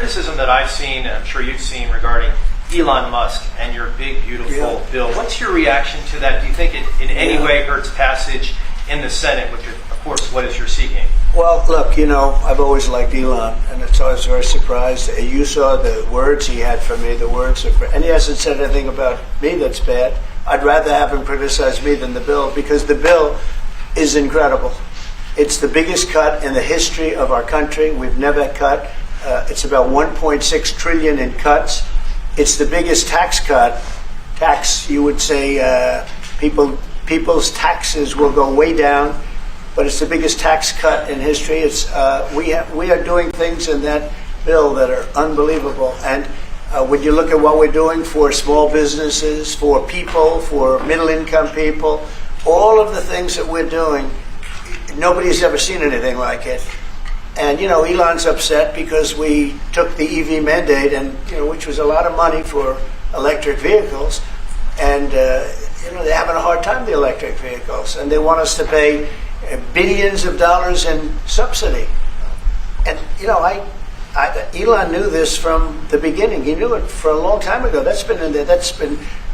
criticism that I've seen, and I'm sure you've seen, regarding Elon Musk and your big, beautiful bill. What's your reaction to that? Do you think it in any way hurts passage in the Senate, which, of course, what is you're seeking? Well, look, I've always liked Elon, and it's always very surprised. You saw the words he had for me, and he hasn't said anything about me that's bad. I'd rather have him criticize me than the bill, because the bill is incredible. It's the biggest cut in the history of our country. We've never cut. It's about 1.6 trillion in cuts. It's the biggest tax cut. You would say, people's taxes will go way down, but it's the biggest tax cut in history. We are doing things in that bill that are unbelievable. And when you look at what we're doing for small businesses, for people, for middle-income people, all of the things that we're doing, nobody's ever seen anything like it. And, Elon's upset because we took the EV mandate, and which was a lot of money for electric vehicles. And, they're having a hard time, the electric vehicles. And they want us to pay billions of dollars in subsidy. And, Elon knew this from the beginning. He knew it for a long time ago. That's been in there.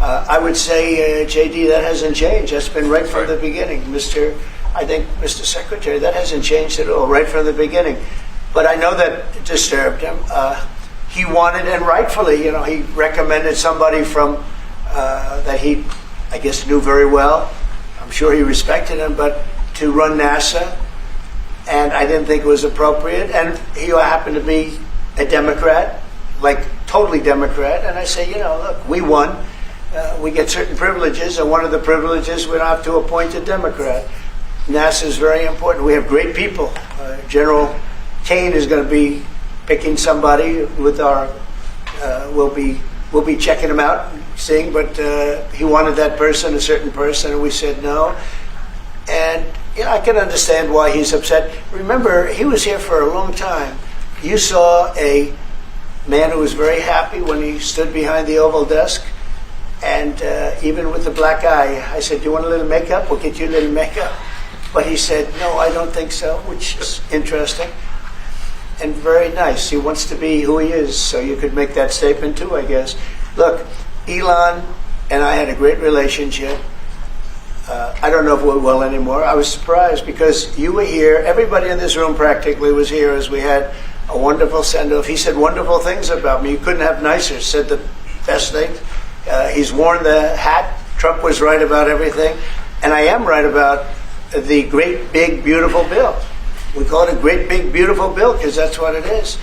I would say, JD, that hasn't changed. That's been right from the beginning, Mr. Secretary. That hasn't changed at all, right from the beginning. But I know that it disturbed him. He wanted, and rightfully, he recommended somebody from that he, I guess, knew very well. I'm sure he respected him, but to run NASA. And I didn't think it was appropriate. And he happened to be a Democrat, like totally Democrat. And I say, look, we won. We get certain privileges, and one of the privileges, we don't have to appoint a Democrat. NASA is very important. We have great people. General Kane is going to be picking somebody with our. We'll be checking him out, seeing. But he wanted that person, a certain person, and we said no. And I can understand why he's upset. Remember, he was here for a long time. You saw a man who was very happy when he stood behind the Oval desk, and even with the black eye, I said, "Do you want a little makeup? We'll get you a little makeup." But he said, "No, I don't think so," which is interesting and very nice. He wants to be who he is, so you could make that statement too, I guess. Look, Elon and I had a great relationship. I don't know if we're well anymore. I was surprised because you were here. Everybody in this room practically was here as we had a wonderful send-off. He said wonderful things about me. You couldn't have nicer. Said the best things. He's worn the hat. Trump was right about everything. And I am right about the great, big, beautiful bill. We call it a great, big, beautiful bill because that's what it is.